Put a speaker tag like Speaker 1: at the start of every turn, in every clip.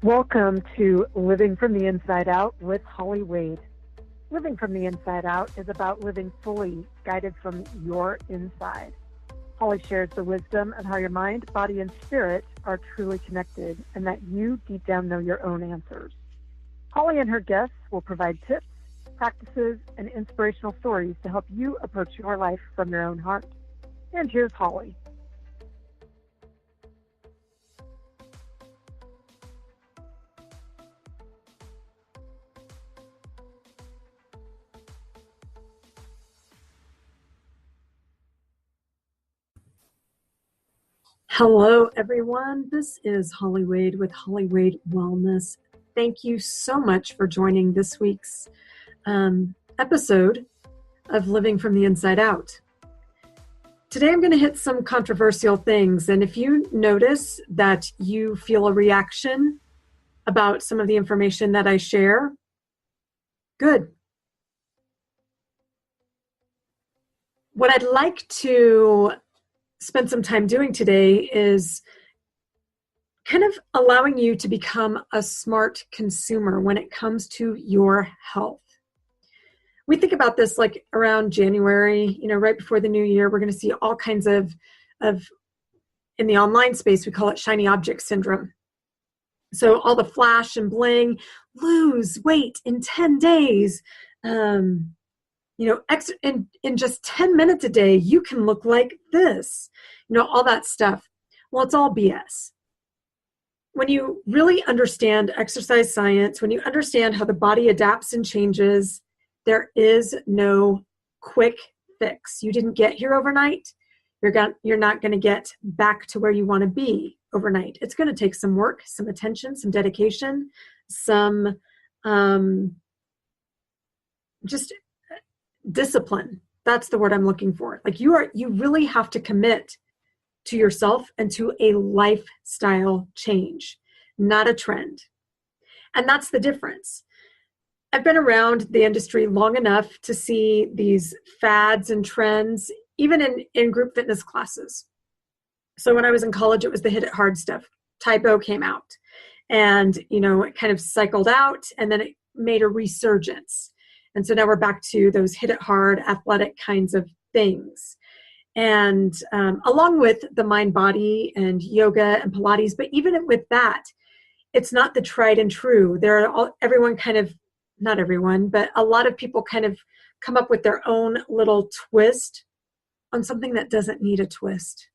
Speaker 1: Welcome to Living from the Inside Out with Holly Wade. Living from the Inside Out is about living fully, guided from your inside. Holly shares the wisdom of how your mind, body, and spirit are truly connected and that you deep down know your own answers. Holly and her guests will provide tips, practices, and inspirational stories to help you approach your life from your own heart. And here's Holly.
Speaker 2: Hello, everyone. This is Holly Wade with Holly Wade Wellness. Thank you so much for joining this week's episode of Living from the Inside Out. Today, I'm going to hit some controversial things. And if you notice that you feel a reaction about some of the information that I share, good. What I'd like to spend some time doing today is kind of allowing you to become a smart consumer when it comes to your health. We think about this like around January, right before the new year, we're going to see all kinds of in the online space, we call it shiny object syndrome. So all the flash and bling, lose weight in 10 days, in just 10 minutes a day, you can look like this, all that stuff. Well, it's all BS. When you really understand exercise science, when you understand how the body adapts and changes, there is no quick fix. You didn't get here overnight. You're not going to get back to where you want to be overnight. It's going to take some work, some attention, some dedication, some just discipline. That's the word I'm looking for. Like you really have to commit to yourself and to a lifestyle change, not a trend. And that's the difference. I've been around the industry long enough to see these fads and trends, even in group fitness classes. So when I was in college, it was the hit it hard stuff. Typo came out and, it kind of cycled out and then it made a resurgence. And so now we're back to those hit it hard, athletic kinds of things. And along with the mind, body, and yoga and Pilates, but even with that, it's not the tried and true. Not everyone, but a lot of people kind of come up with their own little twist on something that doesn't need a twist.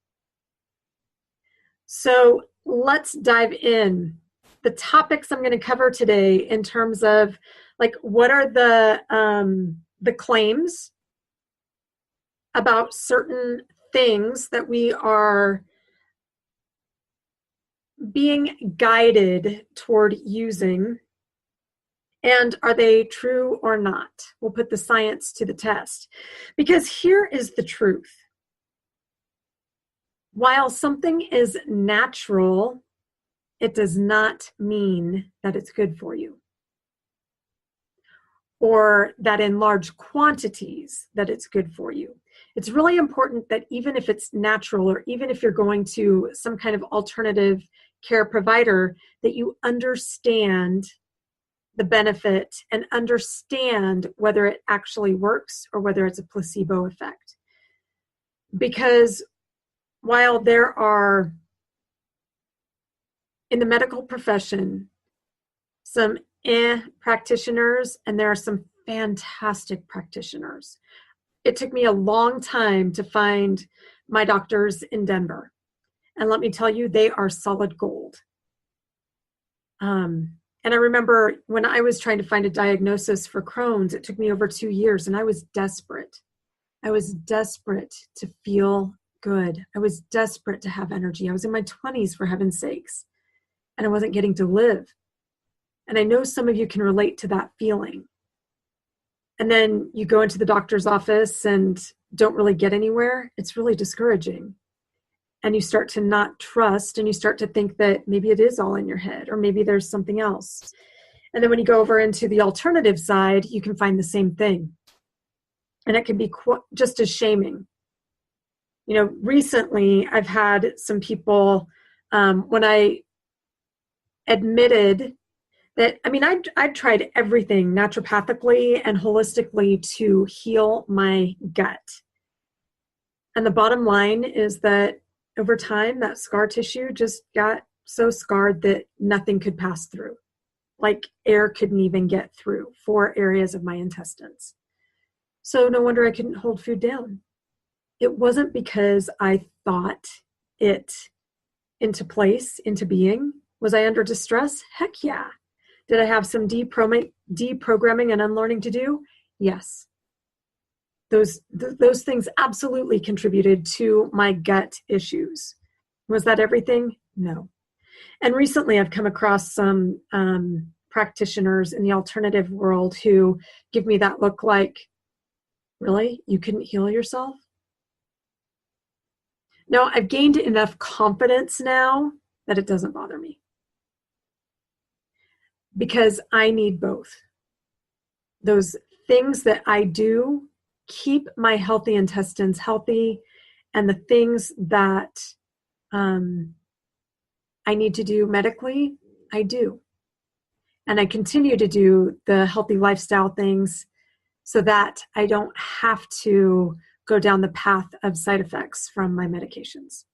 Speaker 2: So let's dive in. The topics I'm going to cover today in terms of what are the claims about certain things that we are being guided toward using, and are they true or not? We'll put the science to the test. Because here is the truth. While something is natural, it does not mean that it's good for you, or that in large quantities that it's good for you. It's really important that even if it's natural, or even if you're going to some kind of alternative care provider, that you understand the benefit and understand whether it actually works or whether it's a placebo effect. Because while there are, in the medical profession, some practitioners, and there are some fantastic practitioners. It took me a long time to find my doctors in Denver. And let me tell you, they are solid gold. And I remember when I was trying to find a diagnosis for Crohn's, it took me over 2 years, and I was desperate. I was desperate to feel good. I was desperate to have energy. I was in my 20s, for heaven's sakes, and I wasn't getting to live. And I know some of you can relate to that feeling. And then you go into the doctor's office and don't really get anywhere. It's really discouraging. And you start to not trust, and you start to think that maybe it is all in your head, or maybe there's something else. And then when you go over into the alternative side, you can find the same thing. And it can be just as shaming. Recently I've had some people, when I admitted that, I mean, I'd tried everything naturopathically and holistically to heal my gut. And the bottom line is that over time, that scar tissue just got so scarred that nothing could pass through. Like air couldn't even get through 4 areas of my intestines. So no wonder I couldn't hold food down. It wasn't because I thought it into place, into being. Was I under distress? Heck yeah. Did I have some deprogramming and unlearning to do? Yes. Those things absolutely contributed to my gut issues. Was that everything? No. And recently I've come across some practitioners in the alternative world who give me that look like, really? You couldn't heal yourself? No, I've gained enough confidence now that it doesn't bother me. Because I need both. Those things that I do keep my healthy intestines healthy, and the things that I need to do medically, I do. And I continue to do the healthy lifestyle things so that I don't have to go down the path of side effects from my medications.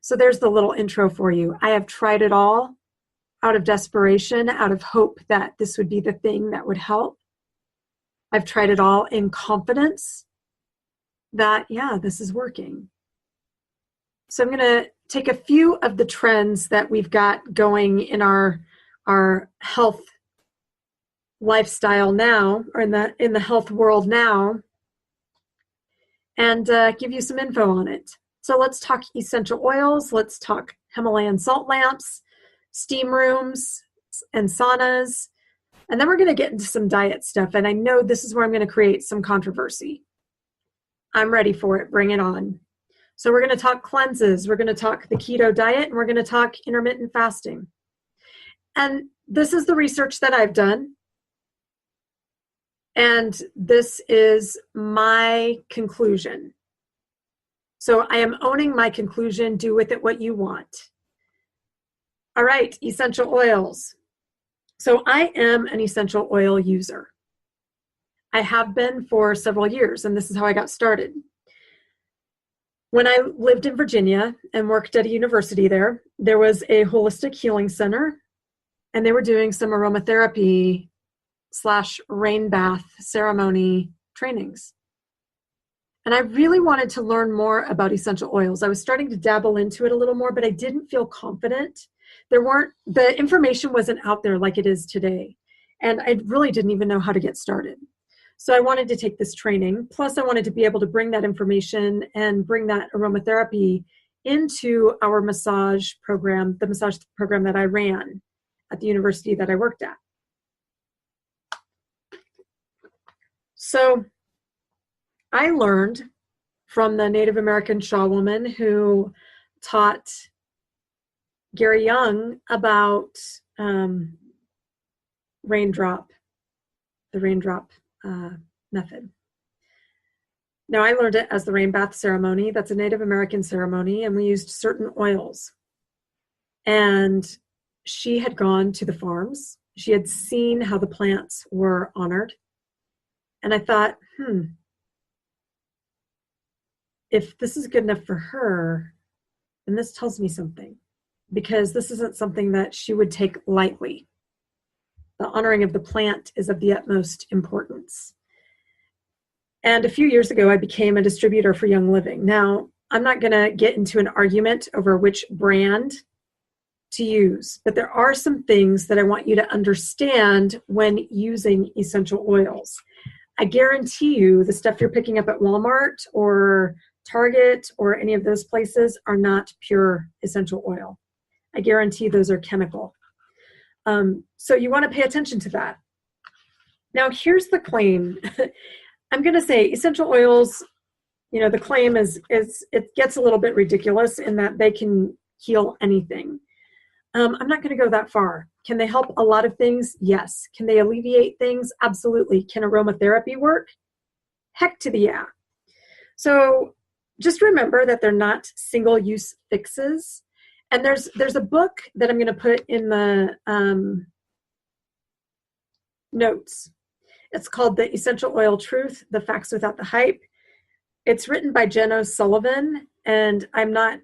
Speaker 2: So there's the little intro for you. I have tried it all out of desperation, out of hope that this would be the thing that would help. I've tried it all in confidence that, yeah, this is working. So I'm going to take a few of the trends that we've got going in our health lifestyle now, or in the health world now, and give you some info on it. So let's talk essential oils. Let's talk Himalayan salt lamps, steam rooms, and saunas. And then we're going to get into some diet stuff. And I know this is where I'm going to create some controversy. I'm ready for it. Bring it on. So we're going to talk cleanses. We're going to talk the keto diet, and we're going to talk intermittent fasting. And this is the research that I've done. And this is my conclusion. So I am owning my conclusion. Do with it what you want. All right, essential oils. So I am an essential oil user. I have been for several years, and this is how I got started. When I lived in Virginia and worked at a university there was a holistic healing center, and they were doing some aromatherapy / rain bath ceremony trainings. And I really wanted to learn more about essential oils. I was starting to dabble into it a little more, but I didn't feel confident. The information wasn't out there like it is today. And I really didn't even know how to get started. So I wanted to take this training. Plus I wanted to be able to bring that information and bring that aromatherapy into our massage program, the massage program that I ran at the university that I worked at. So I learned from the Native American shaw woman who taught Gary Young about the raindrop method. Now, I learned it as the rain bath ceremony. That's a Native American ceremony, and we used certain oils. And she had gone to the farms. She had seen how the plants were honored. And I thought, if this is good enough for her, then this tells me something, because this isn't something that she would take lightly. The honoring of the plant is of the utmost importance. And a few years ago, I became a distributor for Young Living. Now, I'm not going to get into an argument over which brand to use, but there are some things that I want you to understand when using essential oils. I guarantee you the stuff you're picking up at Walmart or Target or any of those places are not pure essential oil. I guarantee those are chemical. So you want to pay attention to that. Now, here's the claim. I'm going to say essential oils, the claim is it gets a little bit ridiculous in that they can heal anything. I'm not going to go that far. Can they help a lot of things? Yes. Can they alleviate things? Absolutely. Can aromatherapy work? Heck to the yeah. So just remember that they're not single-use fixes, And there's a book that I'm going to put in the notes. It's called The Essential Oil Truth, The Facts Without the Hype. It's written by Jen O'Sullivan, and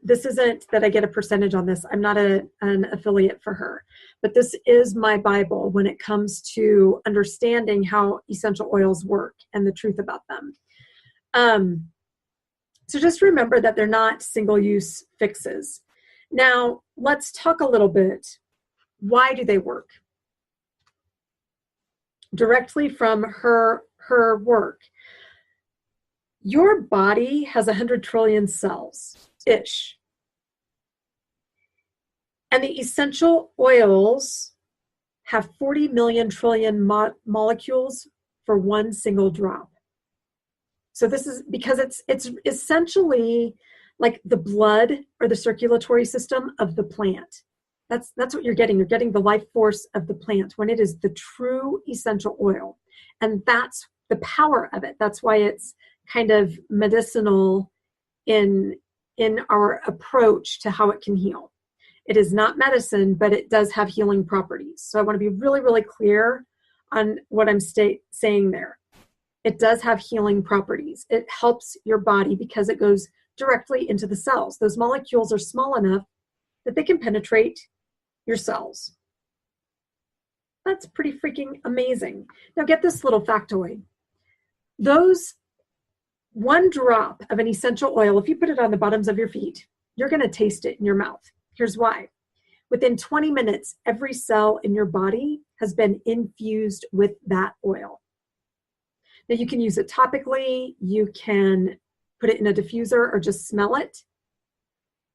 Speaker 2: this isn't that I get a percentage on this. I'm not an affiliate for her, but this is my Bible when it comes to understanding how essential oils work and the truth about them. So just remember that they're not single-use fixes. Now, let's talk a little bit. Why do they work? Directly from her work. Your body has 100 trillion cells-ish. And the essential oils have 40 million trillion molecules for one single drop. So this is because it's essentially like the blood or the circulatory system of the plant. That's what you're getting. You're getting the life force of the plant when it is the true essential oil. And that's the power of it. That's why it's kind of medicinal in our approach to how it can heal. It is not medicine, but it does have healing properties. So I want to be really, really clear on what I'm saying there. It does have healing properties. It helps your body because it goes directly into the cells. Those molecules are small enough that they can penetrate your cells. That's pretty freaking amazing. Now get this little factoid. Those one drop of an essential oil, if you put it on the bottoms of your feet, you're going to taste it in your mouth. Here's why. Within 20 minutes, every cell in your body has been infused with that oil. Now you can use it topically, you can put it in a diffuser or just smell it.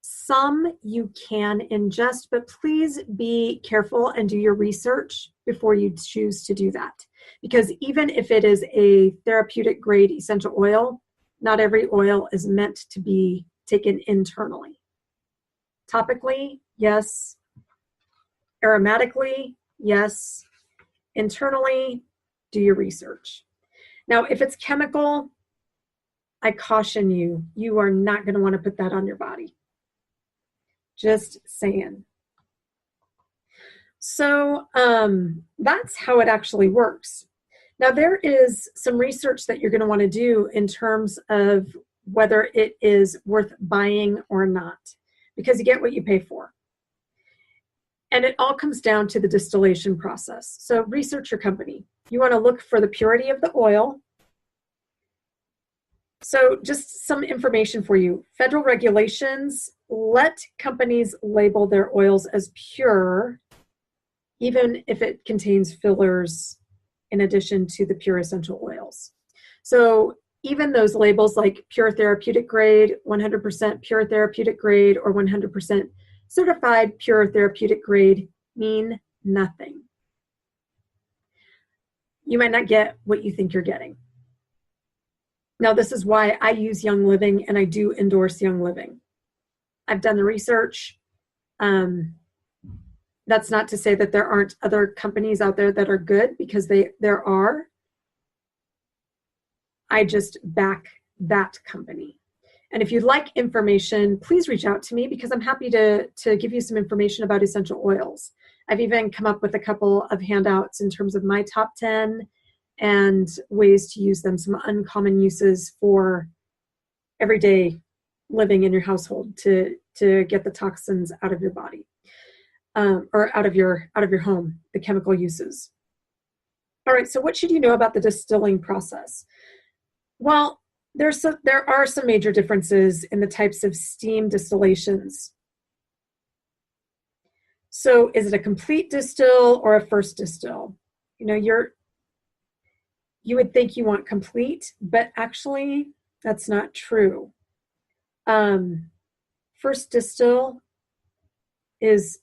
Speaker 2: Some you can ingest, but please be careful and do your research before you choose to do that. Because even if it is a therapeutic grade essential oil, not every oil is meant to be taken internally. Topically, yes. Aromatically, yes. Internally, do your research. Now, if it's chemical, I caution you, you are not going to want to put that on your body. Just saying. So that's how it actually works. Now, there is some research that you're going to want to do in terms of whether it is worth buying or not, because you get what you pay for. And it all comes down to the distillation process. So research your company. You want to look for the purity of the oil. So just some information for you. Federal regulations let companies label their oils as pure, even if it contains fillers in addition to the pure essential oils. So even those labels like pure therapeutic grade, 100% pure therapeutic grade, or 100% certified pure therapeutic grade mean nothing. You might not get what you think you're getting. Now, this is why I use Young Living and I do endorse Young Living. I've done the research. That's not to say that there aren't other companies out there that are good, because there are. I just back that company. And if you'd like information, please reach out to me, because I'm happy to give you some information about essential oils. I've even come up with a couple of handouts in terms of my top 10 and ways to use them, some uncommon uses for everyday living in your household to get the toxins out of your body, or out of your home, the chemical uses. All right, so what should you know about the distilling process? Well, there are some major differences in the types of steam distillations. So is it a complete distill or a first distill? You would think you want complete, but actually that's not true. First distill is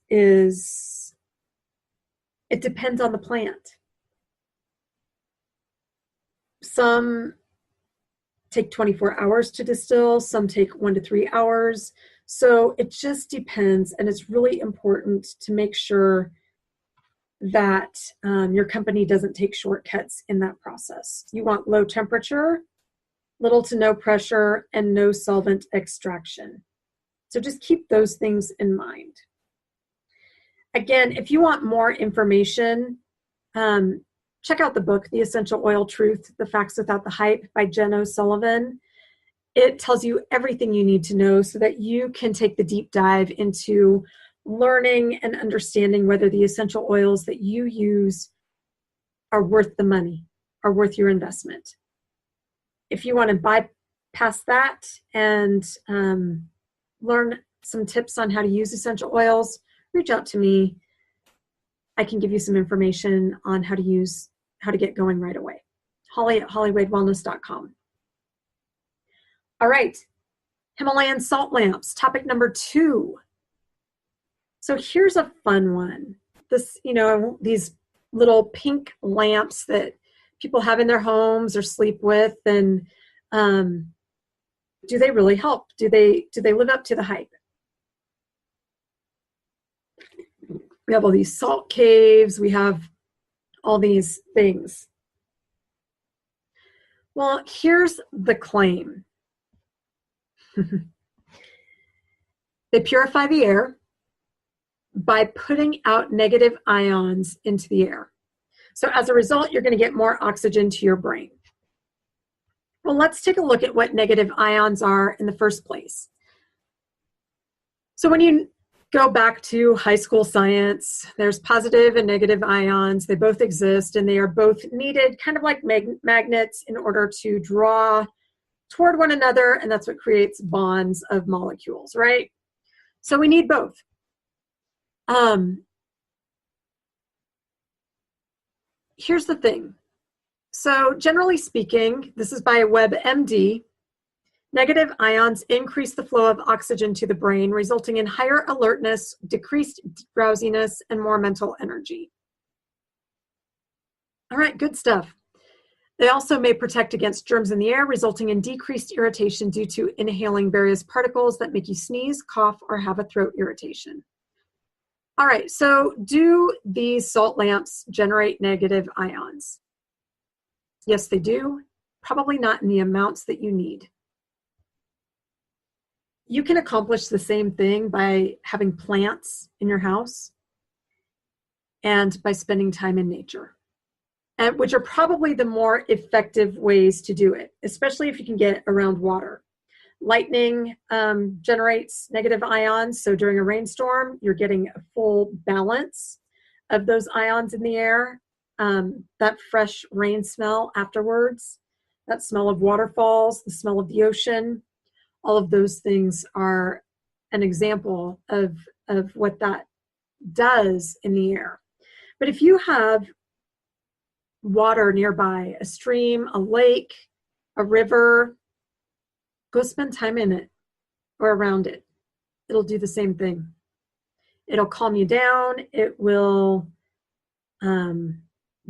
Speaker 2: it depends on the plant. Some take 24 hours to distill, some take 1 to 3 hours. So it just depends, and it's really important to make sure that your company doesn't take shortcuts in that process. You want low temperature, little to no pressure, and no solvent extraction. So just keep those things in mind. Again, if you want more information, check out the book, The Essential Oil Truth, The Facts Without the Hype by Jen O'Sullivan. It tells you everything you need to know so that you can take the deep dive into learning and understanding whether the essential oils that you use are worth the money, are worth your investment. If you want to bypass that and learn some tips on how to use essential oils, reach out to me. I can give you some information on how to get going right away. Holly at hollywadewellness.com. All right, Himalayan salt lamps, topic number 2. So here's a fun one. These little pink lamps that people have in their homes or sleep with, and do they really help? Do they live up to the hype? We have all these salt caves. We have all these things. Well, here's the claim. They purify the air by putting out negative ions into the air. So as a result, you're going to get more oxygen to your brain. Well, let's take a look at what negative ions are in the first place. So when you go back to high school science, there's positive and negative ions. They both exist, and they are both needed, kind of like magnets, in order to draw toward one another, and that's what creates bonds of molecules, right? So we need both. Here's the thing. So generally speaking, this is by WebMD, negative ions increase the flow of oxygen to the brain, resulting in higher alertness, decreased drowsiness, and more mental energy. All right, good stuff. They also may protect against germs in the air, resulting in decreased irritation due to inhaling various particles that make you sneeze, cough, or have a throat irritation. All right, so do these salt lamps generate negative ions? Yes, they do. Probably not in the amounts that you need. You can accomplish the same thing by having plants in your house and by spending time in nature, and which are probably the more effective ways to do it, especially if you can get around water. Lightning generates negative ions, so during a rainstorm, you're getting a full balance of those ions in the air. That fresh rain smell afterwards, that smell of waterfalls, the smell of the ocean, all of those things are an example of what that does in the air. But if you have water nearby, a stream, a lake, a river, go spend time in it or around it. It'll do the same thing. It'll calm you down. It will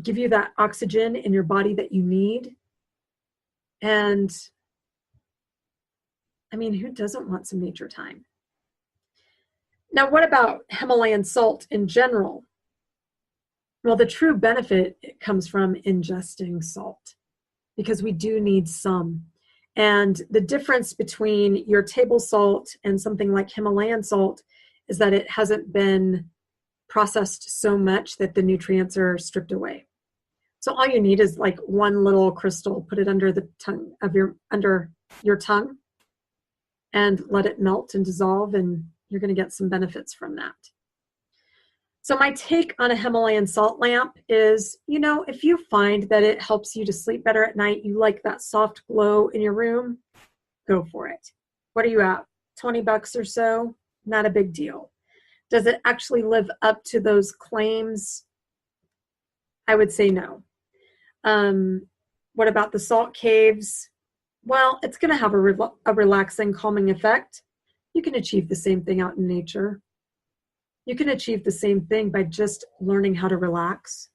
Speaker 2: give you that oxygen in your body that you need. And I mean, who doesn't want some nature time? Now, what about Himalayan salt in general? Well, the true benefit comes from ingesting salt, because we do need some. And the difference between your table salt and something like Himalayan salt is that it hasn't been processed so much that the nutrients are stripped away. So all you need is like one little crystal, put it under the tongue of under your tongue and let it melt and dissolve, and you're going to get some benefits from that. So my take on a Himalayan salt lamp is, if you find that it helps you to sleep better at night, you like that soft glow in your room, go for it. What are you at? $20 or so? Not a big deal. Does it actually live up to those claims? I would say no. What about the salt caves? Well, it's going to have a relaxing, calming effect. You can achieve the same thing out in nature. You can achieve the same thing by just learning how to relax.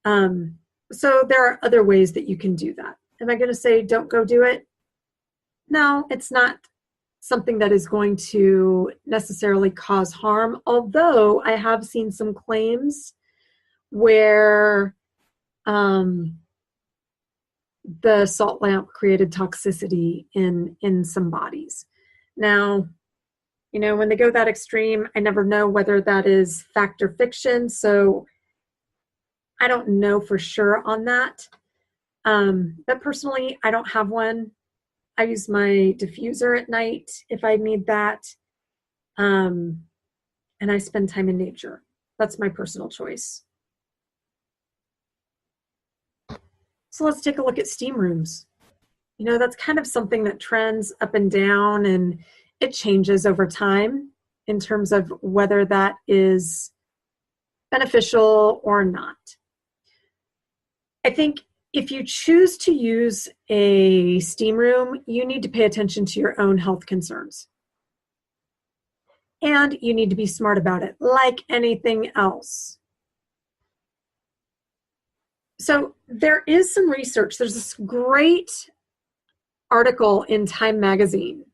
Speaker 2: So there are other ways that you can do that. Am I going to say don't go do it? No, it's not something that is going to necessarily cause harm, although I have seen some claims where the salt lamp created toxicity in some bodies. Now, You know, when they go that extreme, I never know whether that is fact or fiction. So I don't know for sure on that. But personally, I don't have one. I use my diffuser at night if I need that. And I spend time in nature. That's my personal choice. So let's take a look at steam rooms. You know, that's kind of something that trends up and down, and it changes over time in terms of whether that is beneficial or not. I think if you choose to use a steam room, you need to pay attention to your own health concerns. And you need to be smart about it, like anything else. So there is some research. There's this great article in Time magazine.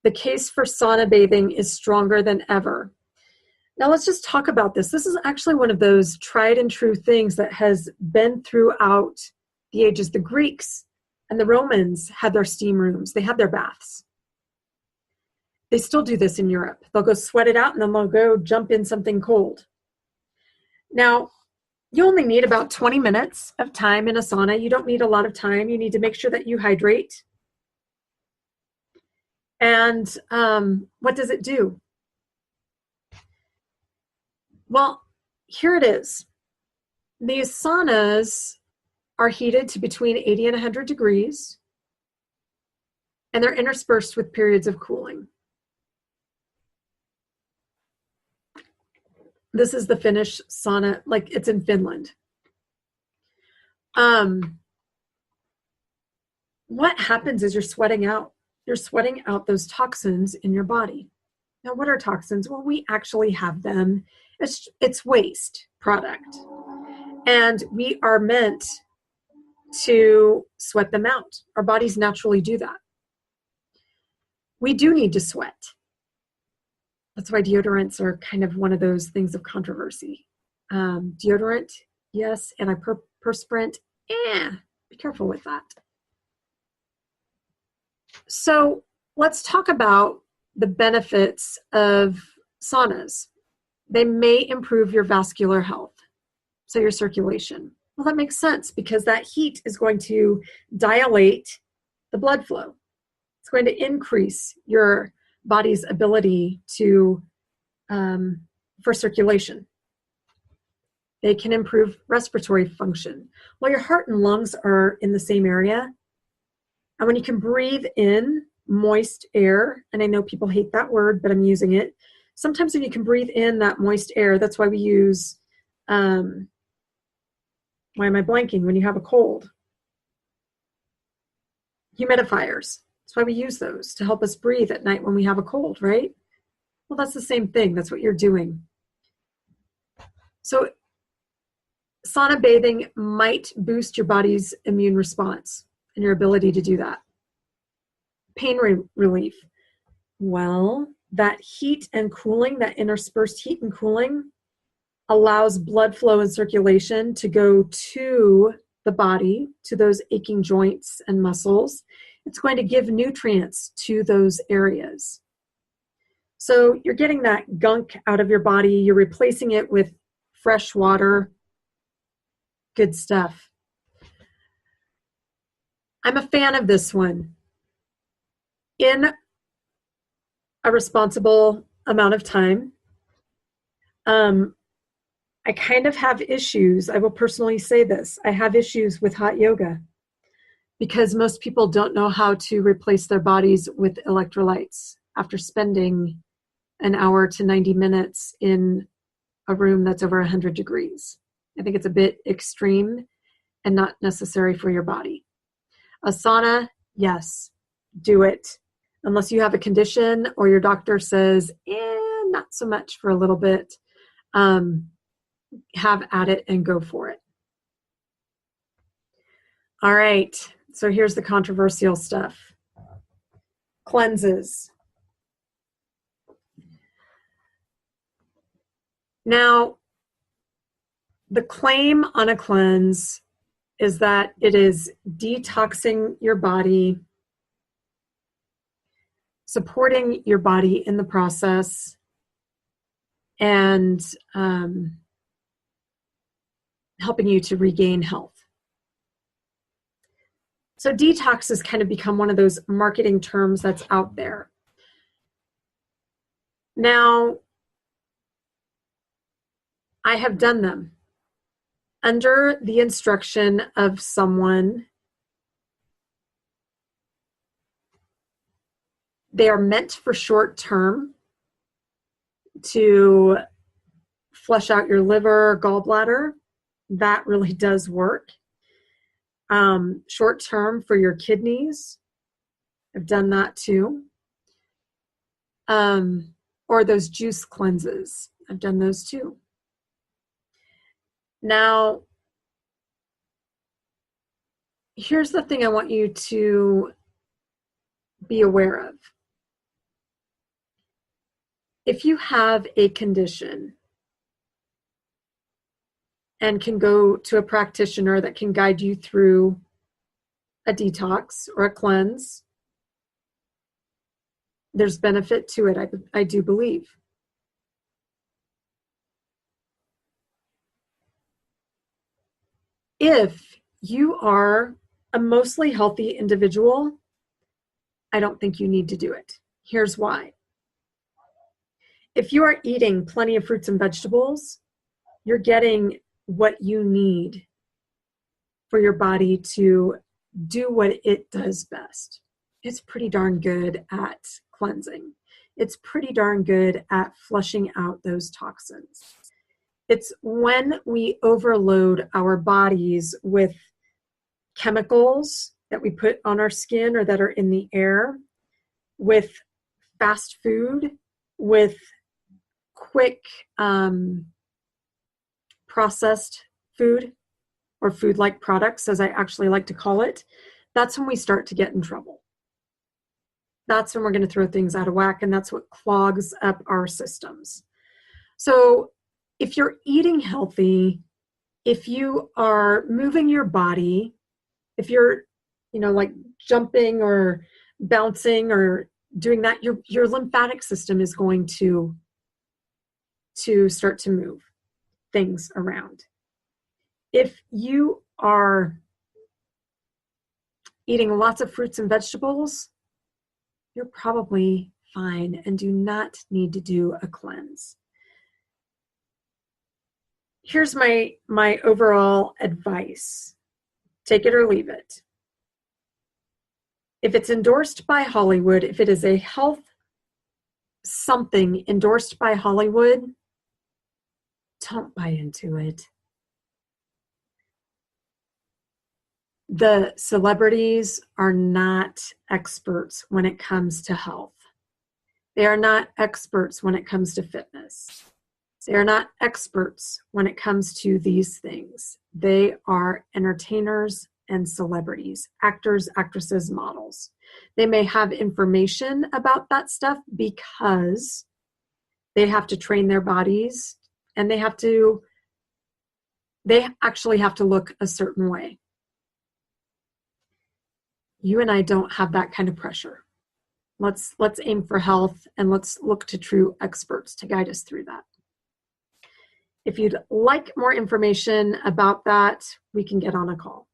Speaker 2: The case for sauna bathing is stronger than ever. Now let's just talk about this. This is actually one of those tried and true things that has been throughout the ages. The Greeks and the Romans had their steam rooms. They had their baths. They still do this in Europe. They'll go sweat it out and then they'll go jump in something cold. Now, you only need about 20 minutes of time in a sauna. You don't need a lot of time. You need to make sure that you hydrate. And what does it do? Well, here it is. These saunas are heated to between 80 and 100 degrees, and they're interspersed with periods of cooling. This is the Finnish sauna, like it's in Finland. What happens is you're sweating out. You're sweating out those toxins in your body. Now, what are toxins? Well, we actually have them. It's waste product. And we are meant to sweat them out. Our bodies naturally do that. We do need to sweat. That's why deodorants are kind of one of those things of controversy. Deodorant, yes. Antiperspirant, be careful with that. So let's talk about the benefits of saunas. They may improve your vascular health, so your circulation. Well, that makes sense because that heat is going to dilate the blood flow. It's going to increase your body's ability to for circulation. They can improve respiratory function. Well, your heart and lungs are in the same area. And when you can breathe in moist air, and I know people hate that word, but I'm using it. Sometimes when you can breathe in that moist air, that's why we use, why am I blanking? When you have a cold. Humidifiers. That's why we use those to help us breathe at night when we have a cold, right? Well, that's the same thing. That's what you're doing. So sauna bathing might boost your body's immune response and your ability to do that. Pain relief. Well, that heat and cooling, that interspersed heat and cooling allows blood flow and circulation to go to the body, to those aching joints and muscles. It's going to give nutrients to those areas. So you're getting that gunk out of your body. You're replacing it with fresh water. Good stuff. I'm a fan of this one. In a responsible amount of time, I kind of have issues. I will personally say this. I have issues with hot yoga because most people don't know how to replace their bodies with electrolytes after spending an hour to 90 minutes in a room that's over 100 degrees. I think it's a bit extreme and not necessary for your body. A sauna, yes, do it. Unless you have a condition or your doctor says, not so much for a little bit, have at it and go for it. All right, so here's the controversial stuff. Cleanses. Now, the claim on a cleanse is that it is detoxing your body supporting your body in the process, and helping you to regain health. So detox has kind of become one of those marketing terms that's out there. Now, I have done them under the instruction of someone. They are meant for short term to flush out your liver, gallbladder. That really does work. Short term for your kidneys. I've done that too. Or those juice cleanses. I've done those too. Now, here's the thing I want you to be aware of. If you have a condition and can go to a practitioner that can guide you through a detox or a cleanse, there's benefit to it, I do believe. If you are a mostly healthy individual, I don't think you need to do it. Here's why. If you are eating plenty of fruits and vegetables, you're getting what you need for your body to do what it does best. It's pretty darn good at cleansing. It's pretty darn good at flushing out those toxins. It's when we overload our bodies with chemicals that we put on our skin or that are in the air, with fast food, with quick processed food, or food-like products, as I actually like to call it, that's when we start to get in trouble. That's when we're going to throw things out of whack, and that's what clogs up our systems. So if you're eating healthy, if you are moving your body, if you're, like jumping or bouncing or doing that, your lymphatic system is going to start to move things around. If you are eating lots of fruits and vegetables, you're probably fine and do not need to do a cleanse. Here's my overall advice. Take it or leave it. If it's endorsed by Hollywood, if it is a health something endorsed by Hollywood, don't buy into it. The celebrities are not experts when it comes to health. They are not experts when it comes to fitness. They are not experts when it comes to these things. They are entertainers and celebrities, actors, actresses, models. They may have information about that stuff because they have to train their bodies and they actually have to look a certain way. You and I don't have that kind of pressure. Let's aim for health and let's look to true experts to guide us through that. If you'd like more information about that, we can get on a call.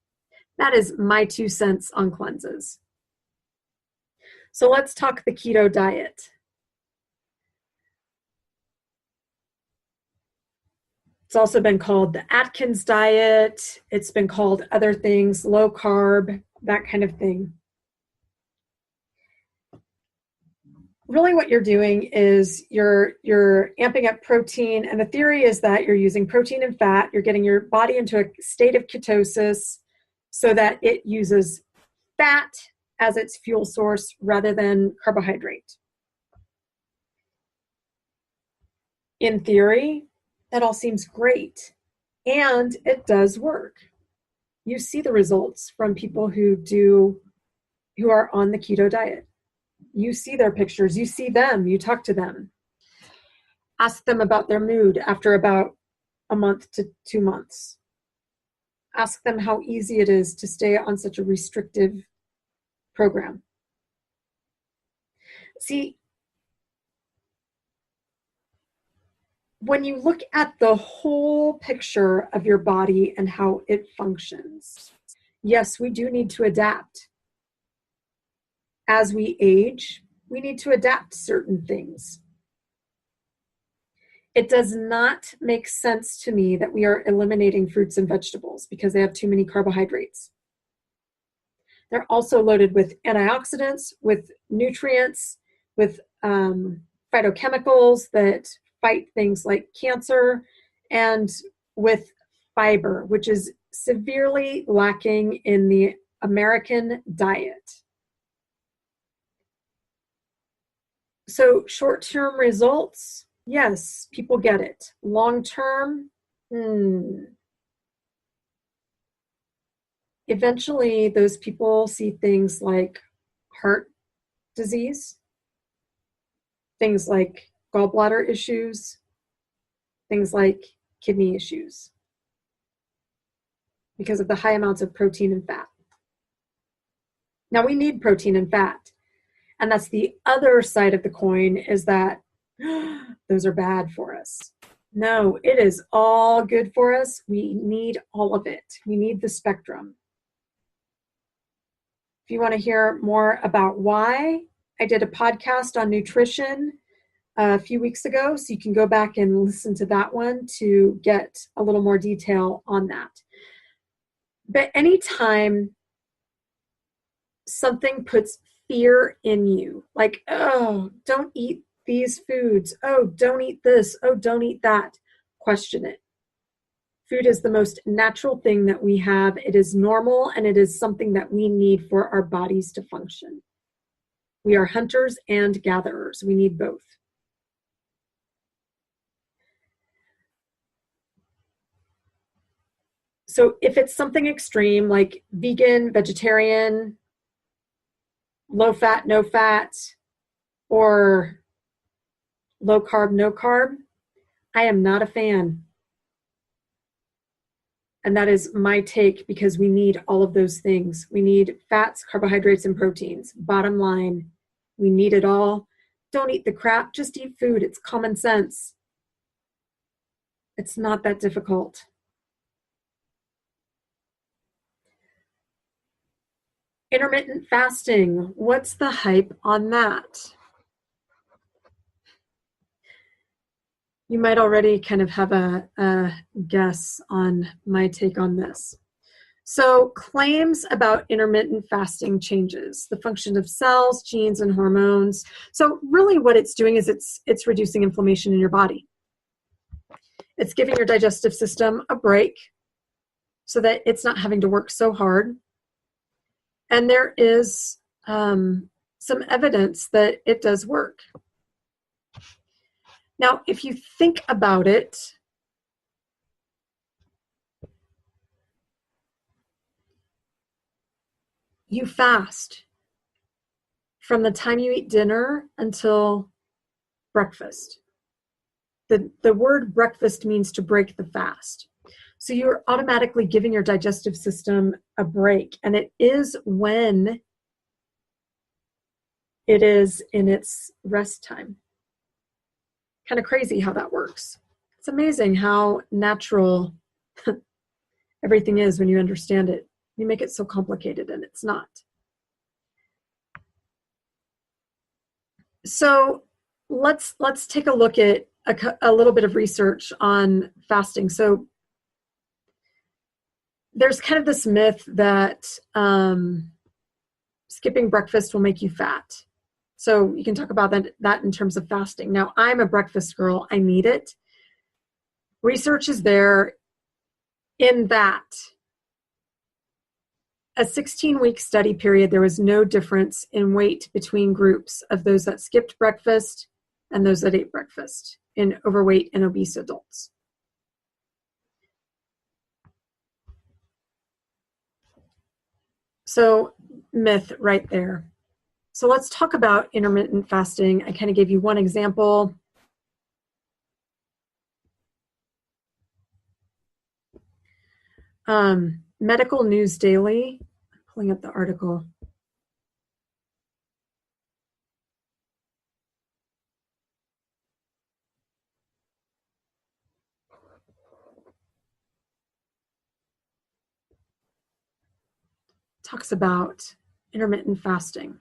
Speaker 2: That is my 2 cents on cleanses. So let's talk the keto diet. It's also been called the Atkins diet. It's been called other things, low carb, that kind of thing. Really what you're doing is you're amping up protein, and the theory is that you're using protein and fat. You're getting your body into a state of ketosis so that it uses fat as its fuel source rather than carbohydrate. In theory, that all seems great, and it does work. You see the results from people who are on the keto diet. You see their pictures, you see them, you talk to them. Ask them about their mood after about a month to 2 months. Ask them how easy it is to stay on such a restrictive program. See, when you look at the whole picture of your body and how it functions, yes, we do need to adapt. As we age, we need to adapt certain things. It does not make sense to me that we are eliminating fruits and vegetables because they have too many carbohydrates. They're also loaded with antioxidants, with nutrients, with phytochemicals that fight things like cancer, and with fiber, which is severely lacking in the American diet. So short-term results, yes, people get it. Long-term, eventually those people see things like heart disease, things like gallbladder issues, things like kidney issues because of the high amounts of protein and fat. Now we need protein and fat. And that's the other side of the coin, is that those are bad for us. No, it is all good for us. We need all of it. We need the spectrum. If you want to hear more about why, I did a podcast on nutrition a few weeks ago, so you can go back and listen to that one to get a little more detail on that. But anytime something puts fear in you, like, oh, don't eat these foods, oh, don't eat this, oh, don't eat that, question it. Food is the most natural thing that we have. It is normal, and it is something that we need for our bodies to function. We are hunters and gatherers. We need both. So if it's something extreme like vegan, vegetarian, low fat, no fat, or low carb, no carb, I am not a fan. And that is my take, because we need all of those things. We need fats, carbohydrates, and proteins. Bottom line, we need it all. Don't eat the crap, just eat food. It's common sense. It's not that difficult. Intermittent fasting, what's the hype on that? You might already kind of have a guess on my take on this. So claims about intermittent fasting changes the function of cells, genes, and hormones. So really what it's doing is it's reducing inflammation in your body. It's giving your digestive system a break so that it's not having to work so hard. And there is some evidence that it does work. Now, if you think about it, you fast from the time you eat dinner until breakfast. The word breakfast means to break the fast. So you're automatically giving your digestive system a break. And it is when it is in its rest time. Kind of crazy how that works. It's amazing how natural everything is when you understand it. You make it so complicated, and it's not. So let's take a look at a little bit of research on fasting. So there's kind of this myth that skipping breakfast will make you fat. So you can talk about that in terms of fasting. Now, I'm a breakfast girl. I need it. Research is there in that a 16-week study period, there was no difference in weight between groups of those that skipped breakfast and those that ate breakfast in overweight and obese adults. So myth right there. So let's talk about intermittent fasting. I kind of gave you one example. Medical News Daily, I'm pulling up the article. talks about intermittent fasting.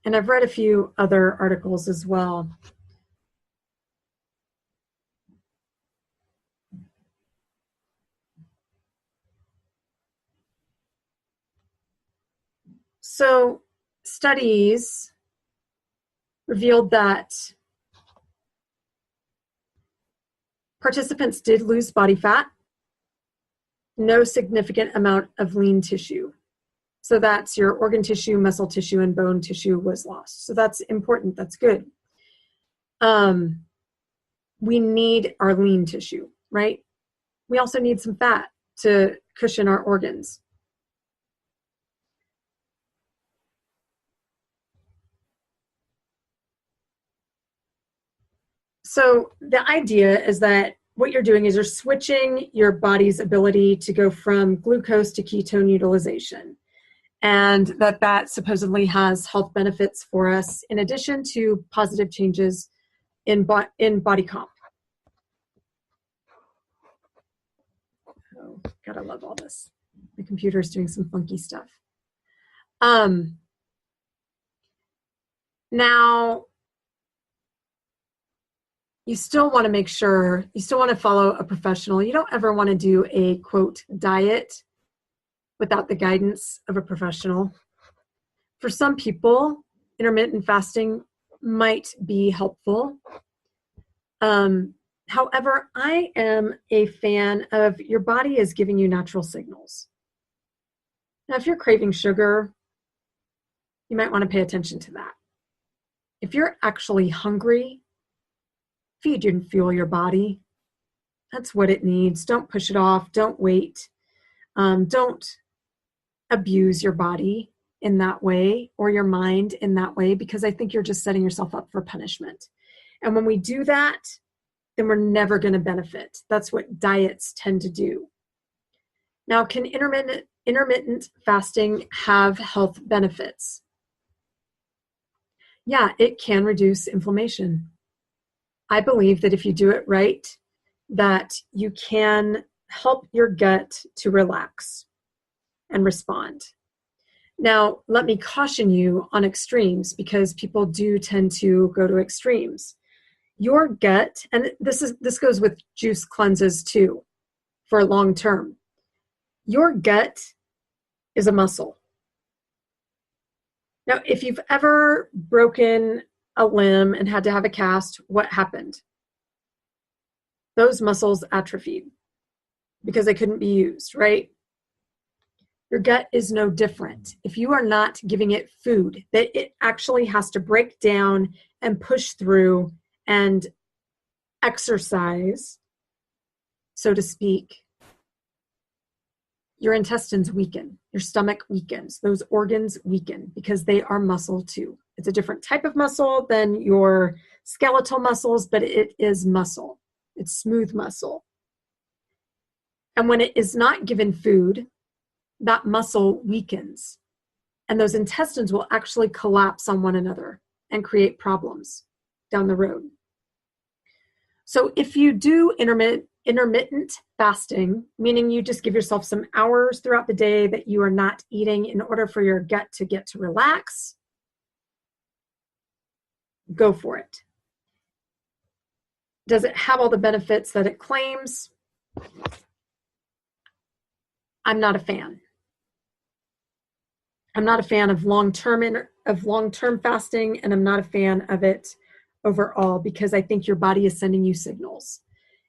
Speaker 2: And I've read a few other articles as well. So studies revealed that participants did lose body fat, no significant amount of lean tissue. So that's your organ tissue, muscle tissue, and bone tissue was lost. So that's important. That's good. We need our lean tissue, right? We also need some fat to cushion our organs. So the idea is that what you're doing is you're switching your body's ability to go from glucose to ketone utilization. And that supposedly has health benefits for us in addition to positive changes in body comp. Oh, gotta love all this. The computer is doing some funky stuff. Now, you still want to make sure, you still want to follow a professional. You don't ever want to do a, quote, diet without the guidance of a professional. For some people, intermittent fasting might be helpful. However, I am a fan of your body is giving you natural signals. Now, if you're craving sugar, you might want to pay attention to that. If you're actually hungry, feed and fuel your body. That's what it needs. Don't push it off. Don't wait. Don't abuse your body in that way or your mind in that way, because I think you're just setting yourself up for punishment. And when we do that, then we're never going to benefit. That's what diets tend to do. Now, can intermittent fasting have health benefits? Yeah, it can reduce inflammation. I believe that if you do it right, that you can help your gut to relax and respond. Now, let me caution you on extremes, because people do tend to go to extremes. Your gut, and this goes with juice cleanses too, for long term. Your gut is a muscle. Now, if you've ever broken a limb and had to have a cast, what happened? Those muscles atrophied because they couldn't be used, right? Your gut is no different. If you are not giving it food that it actually has to break down and push through and exercise, so to speak, your intestines weaken, your stomach weakens, those organs weaken because they are muscle too. It's a different type of muscle than your skeletal muscles, but it is muscle. It's smooth muscle. And when it is not given food, that muscle weakens. And those intestines will actually collapse on one another and create problems down the road. So if you do intermittent fasting, meaning you just give yourself some hours throughout the day that you are not eating in order for your gut to get to relax, go for it. Does it have all the benefits that it claims? I'm not a fan. I'm not a fan of long-term fasting, and I'm not a fan of it overall, because I think your body is sending you signals.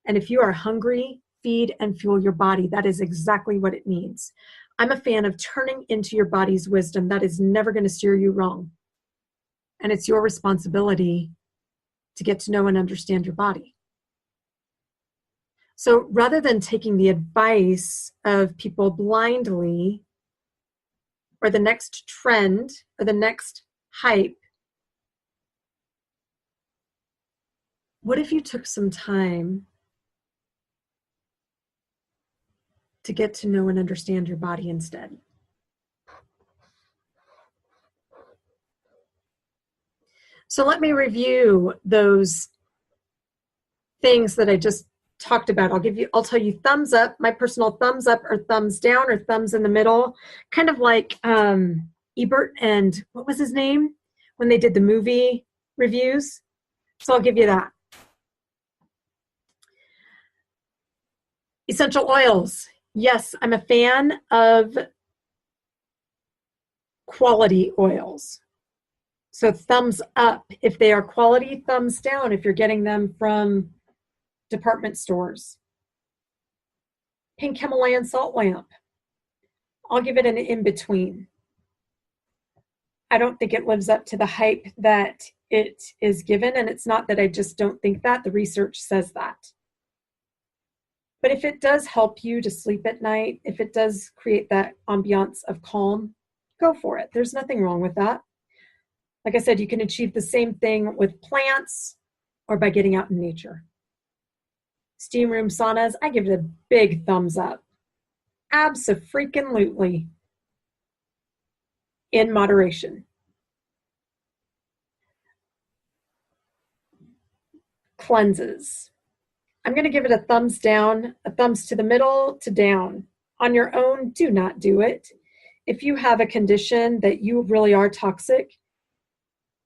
Speaker 2: And if you are hungry, feed and fuel your body. That is exactly what it needs. I'm a fan of turning into your body's wisdom. That is never going to steer you wrong. And it's your responsibility to get to know and understand your body. So rather than taking the advice of people blindly, or the next trend, or the next hype, what if you took some time to get to know and understand your body instead? So let me review those things that I just talked about. I'll tell you thumbs up. My personal thumbs up or thumbs down or thumbs in the middle, kind of like Ebert and what was his name when they did the movie reviews. So I'll give you that. Essential oils. Yes, I'm a fan of quality oils. So thumbs up if they are quality, thumbs down if you're getting them from department stores. Pink Himalayan salt lamp. I'll give it an in-between. I don't think it lives up to the hype that it is given, and it's not that I just don't think that. The research says that. But if it does help you to sleep at night, if it does create that ambiance of calm, go for it. There's nothing wrong with that. Like I said, you can achieve the same thing with plants or by getting out in nature. Steam room saunas, I give it a big thumbs up. Abso-freaking-lutely. In moderation. Cleanses. I'm going to give it a thumbs down, a thumbs to the middle to down. On your own, do not do it. If you have a condition that you really are toxic,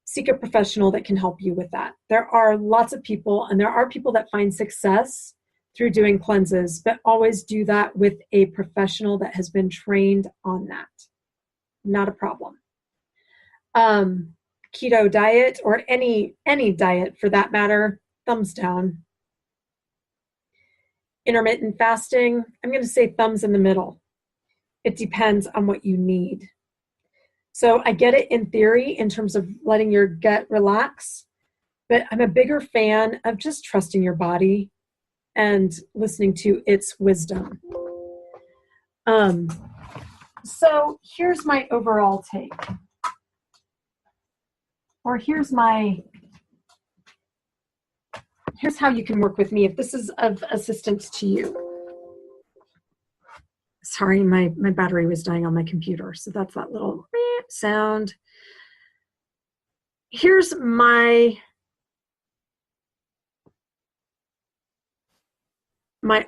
Speaker 2: seek a professional that can help you with that. There are lots of people, and there are people that find success through doing cleanses, but always do that with a professional that has been trained on that. Not a problem. Keto diet or any diet for that matter, thumbs down. Intermittent fasting, I'm going to say thumbs in the middle. It depends on what you need. So I get it in theory in terms of letting your gut relax, but I'm a bigger fan of just trusting your body and listening to its wisdom. So here's my overall take. Or here's how you can work with me if this is of assistance to you. Sorry, my battery was dying on my computer, so that's that little sound. Here's my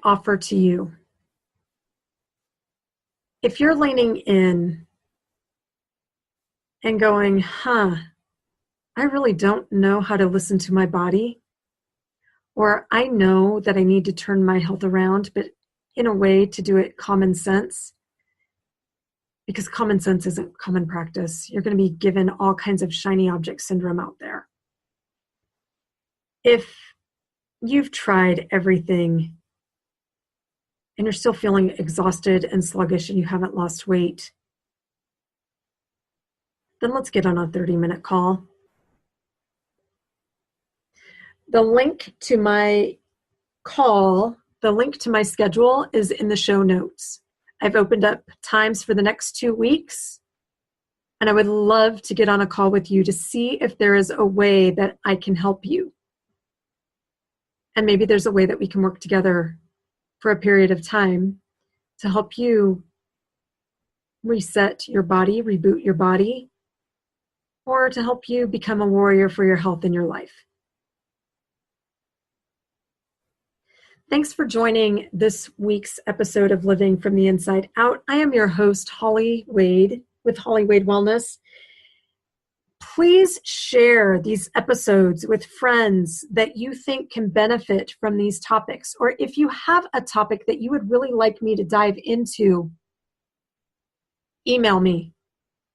Speaker 2: offer to you. If you're leaning in and going, I really don't know how to listen to my body, or I know that I need to turn my health around, but in a way to do it common sense, because common sense isn't common practice. You're going to be given all kinds of shiny object syndrome out there. If you've tried everything and you're still feeling exhausted and sluggish and you haven't lost weight, then let's get on a 30-minute call. The link to my call, the link to my schedule is in the show notes. I've opened up times for the next 2 weeks, and I would love to get on a call with you to see if there is a way that I can help you. And maybe there's a way that we can work together for a period of time to help you reset your body, reboot your body, or to help you become a warrior for your health in your life. Thanks for joining this week's episode of Living from the Inside Out. I am your host, Holly Wade, with Holly Wade Wellness. Please share these episodes with friends that you think can benefit from these topics. Or if you have a topic that you would really like me to dive into, email me,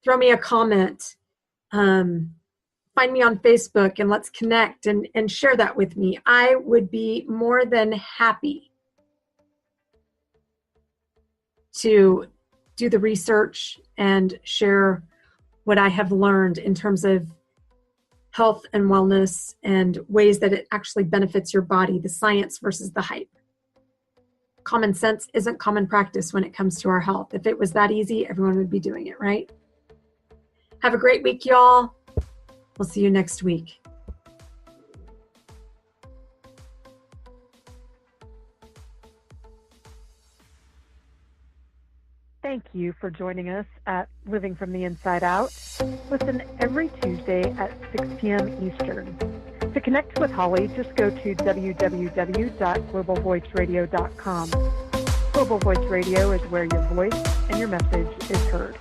Speaker 2: throw me a comment, find me on Facebook and let's connect and share that with me. I would be more than happy to do the research and share what I have learned in terms of health and wellness and ways that it actually benefits your body, the science versus the hype. Common sense isn't common practice when it comes to our health. If it was that easy, everyone would be doing it, right? Have a great week, y'all. We'll see you next week.
Speaker 1: Thank you for joining us at Living from the Inside Out. Listen every Tuesday at 6 p.m. Eastern. To connect with Holly, just go to www.globalvoiceradio.com. Global Voice Radio is where your voice and your message is heard.